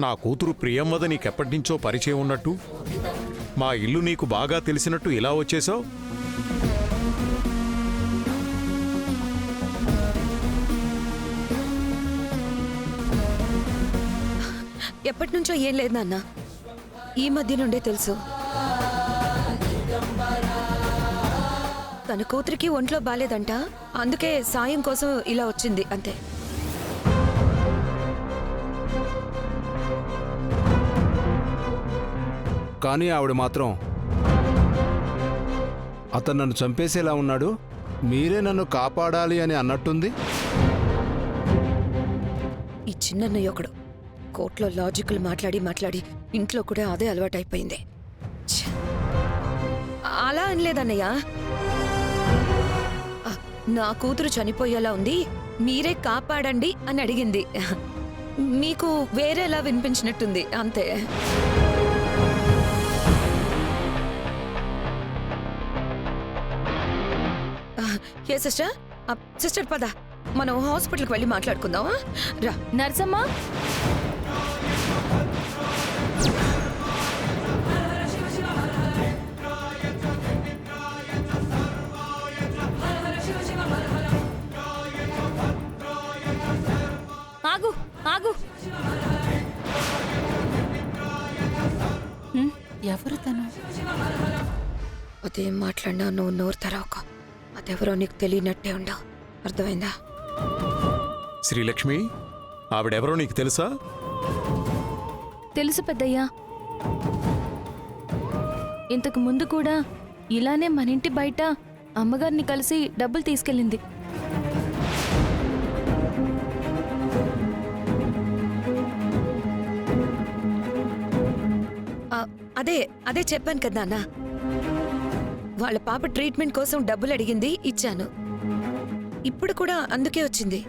నా కూతురు ప్రియంవద నీకెప్పటినుంచో పరిచయం ఉన్నట్టు, మా ఇల్లు నీకు బాగా తెలిసినట్టు ఇలా వచ్చేశావు? ఎప్పటినుంచో ఏం లేదు నాన్న, ఈ మధ్య నుండే తెలుసు. తన కూతురికి ఒంట్లో బాలేదంట, అందుకే సాయం కోసం ఇలా వచ్చింది అంతే. కానీ ఆవిడ మాత్రం అతను నన్ను చంపేసేలా ఉన్నాడు, మీరే నన్ను కాపాడాలి అని అన్నట్టుంది. ఈ చిన్నన్నయ్య ఒకడు కోర్టులో లాజికల్ మాట్లాడి ఇంట్లో కూడా అదే అలవాటైపోయింది. ఛ! అలా అనలేదన్నయ్య, నా కూతురు చనిపోయేలా ఉంది, మీరే కాపాడండి అని అడిగింది. మీకు వేరేలా వినిపించినట్టుంది అంతే. ఏ సిస్టర్, సిస్టర్ పద, మనం హాస్పిటల్కి వెళ్ళి మాట్లాడుకుందామా? రా. నర్సమ్మ, ఆగు ఆగు. ఎవరు తను? అదేం మాట్లాడినా నువ్వు నోరు తెరవక, అదెవరో నీకు తెలియనట్టే ఉండవు, అర్థమైందా? శ్రీలక్ష్మి, ఆవిడెవరో నీకు తెలుసా? తెలుసు పెద్దయ్యా. ఇంతకు ముందు కూడా ఇలానే మన ఇంటి బయట అమ్మగారిని కలిసి డబ్బులు తీసుకెళ్ళింది. అదే అదే చెప్పాను కదా అన్న, వాళ్ళ పాప ట్రీట్మెంట్ కోసం డబ్బులు అడిగింది, ఇచ్చాను. ఇప్పుడు కూడా అందుకే వచ్చింది.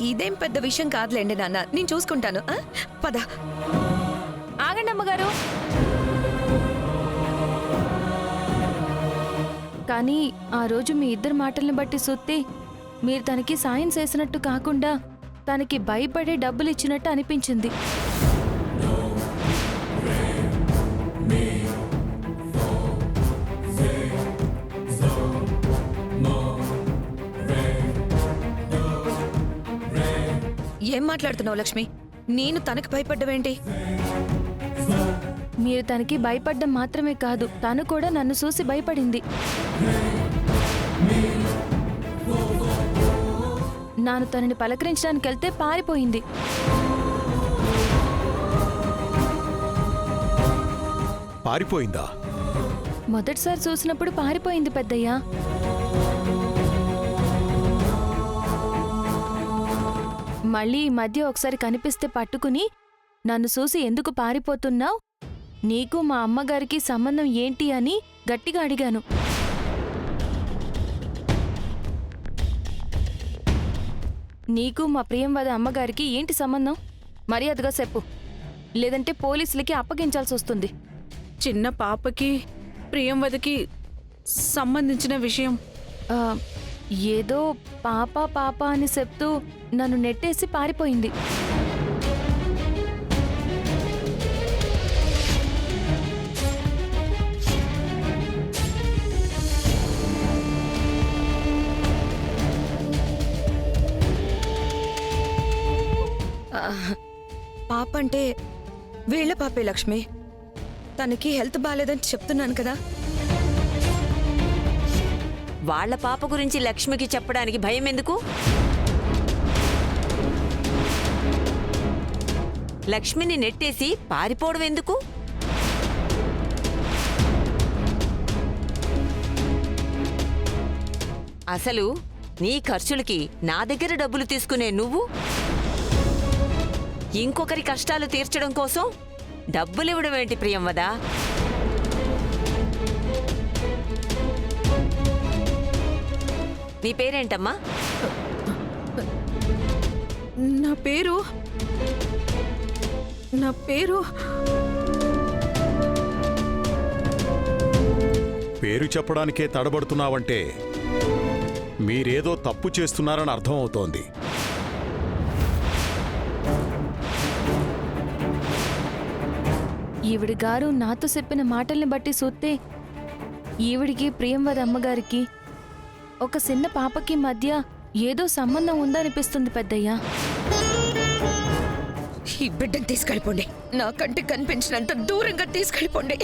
ఇదేం పెద్ద విషయం కాదులేండి నాన్న, నేను చూసుకుంటాను. పద. ఆగండి అమ్మగారు. కానీ ఆ రోజు మీ ఇద్దరు మాటల్ని బట్టి చూస్తే మీరు తనకి సాయం చేసినట్టు కాకుండా తనకి భయపడే డబ్బులు ఇచ్చినట్టు అనిపించింది. ఏం మాట్లాడుతున్నావు లక్ష్మి? నేను తనకు భయపడ్డవేంటి? మీరు తనకి భయపడ్డం మాత్రమే కాదు, తను కూడా నన్ను చూసి భయపడింది. నాను తనని పలకరించడానికి వెళ్తే పారిపోయింది. పారిపోయిందా? మొదటిసారి చూసినప్పుడు పారిపోయింది పెద్దయ్యా. మళ్ళీ ఈ మధ్య ఒకసారి కనిపిస్తే పట్టుకుని నన్ను చూసి ఎందుకు పారిపోతున్నావు, నీకు మా అమ్మగారికి సంబంధం ఏంటి అని గట్టిగా అడిగాను. నీకు మా ప్రియంవద అమ్మగారికి ఏంటి సంబంధం? మర్యాదగా చెప్పు, లేదంటే పోలీసులకి అప్పగించాల్సి వస్తుంది. చిన్న పాపకి ప్రియంవదకి సంబంధించిన విషయం. ఏదో పాప పాప అని చెప్తూ నన్ను నెట్టేసి పారిపోయింది. పాప అంటే వీళ్ళ పాపే లక్ష్మి. తనకి హెల్త్ బాలేదని చెప్తున్నాను కదా. వాళ్ల పాప గురించి లక్ష్మికి చెప్పడానికి భయం ఎందుకు? లక్ష్మిని నెట్టేసి పారిపోవడం ఎందుకు? అసలు నీ ఖర్చులకి నా దగ్గర డబ్బులు తీసుకునే నువ్వు ఇంకొకరి కష్టాలు తీర్చడం కోసం డబ్బులివ్వడం ఏంటి ప్రియంవదా? నీ పేరేంటమ్మా? నా పేరు పేరు చెప్పడానికే తడబడుతున్నావంటే మీరేదో తప్పు చేస్తున్నారని అర్థం అవుతోంది. ఈవిడి గారు నాతో చెప్పిన మాటల్ని బట్టి చూస్తే ఈవిడికి ప్రియంవద అమ్మగారికి ఒక చిన్న పాపకి మధ్య ఏదో సంబంధం ఉందనిపిస్తుంది పెద్దయ్యా. ఈ బిడ్డను తీసుకెళ్ళిపోండి, నా కంటికి కనిపించినంత దూరంగా తీసుకెళ్ళిపోండి.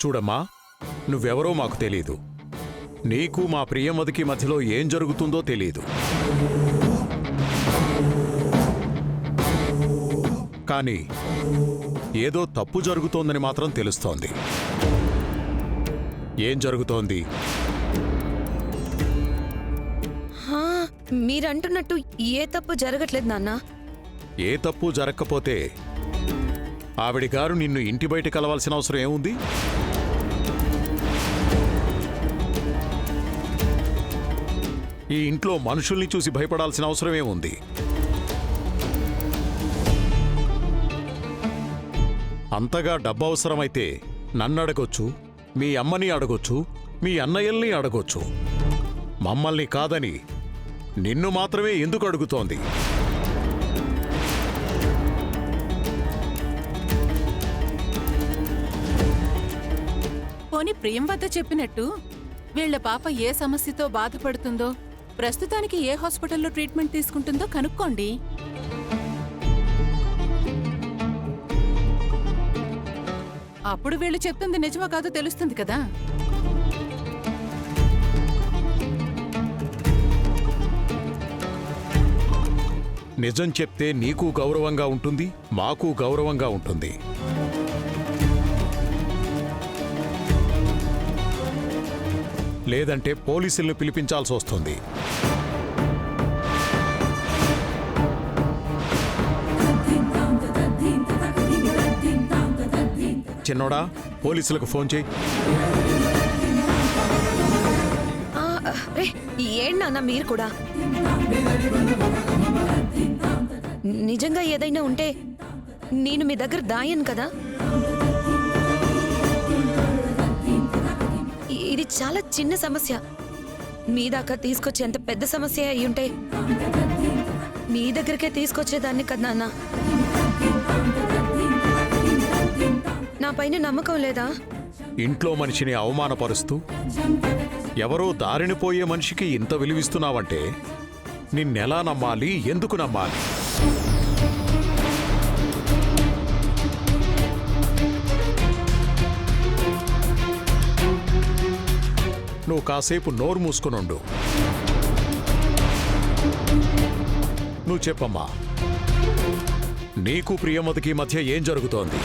చూడమ్మా, నువ్వెవరో మాకు తెలీదు. నీకు మా ప్రియమదికి మధ్యలో ఏం జరుగుతుందో తెలీదు. కానీ ఏదో తప్పు జరుగుతోందని మాత్రం తెలుస్తోంది. ఏం జరుగుతోంది? హా, మీరంటున్నట్టు ఏ తప్పు జరగట్లేదు నాన్న. ఏ తప్పు జరగకపోతే ఆవిడి గారు నిన్ను ఇంటి బయట కలవాల్సిన అవసరం ఏముంది? ఈ ఇంట్లో మనుషుల్ని చూసి భయపడాల్సిన అవసరం ఏముంది? అంతగా డబ్బు అవసరమైతే నన్ను అడగొచ్చు, మీ అమ్మని అడగొచ్చు, మీ అన్నయ్యల్ని అడగొచ్చు. మమ్మల్ని కాదని నిన్ను మాత్రమే ఎందుకు అడుగుతోంది? పోనీ ప్రియం వద్ద చెప్పినట్టు వీళ్ల పాప ఏ సమస్యతో బాధపడుతుందో, ప్రస్తుతానికి ఏ హాస్పిటల్లో ట్రీట్మెంట్ తీసుకుంటుందో కనుక్కోండి. అప్పుడు వీళ్ళు చెప్తుంది నిజమో కాదో తెలుస్తుంది కదా. నిజం చెప్తే నీకు గౌరవంగా ఉంటుంది, మాకు గౌరవంగా ఉంటుంది. లేదంటే పోలీసుల్ని పిలిపించాల్సి వస్తుంది. చిన్నోడా, పోలీసులకు ఫోన్ చేయి. ఏంటి నాన్న మీరు కూడా? నిజంగా ఏదైనా ఉంటే నేను మీ దగ్గర దాయను కదా. ఇది చాలా చిన్న సమస్య. మీ దాకా తీసుకొచ్చేంత పెద్ద సమస్య అయి ఉంటే మీ దగ్గరికే తీసుకొచ్చేదాన్ని కదా నాన్న. నా పైన నమ్మకం లేదా? ఇంట్లో మనిషిని అవమానపరుస్తూ ఎవరో దారిని పోయే మనిషికి ఇంత విలువిస్తున్నావంటే నిన్నెలా నమ్మాలి, ఎందుకు నమ్మాలి? నువ్వు కాసేపు నోరు మూసుకునుండు. నువ్వు చెప్పమ్మా, నీకు ప్రియమతికి మధ్య ఏం జరుగుతోంది?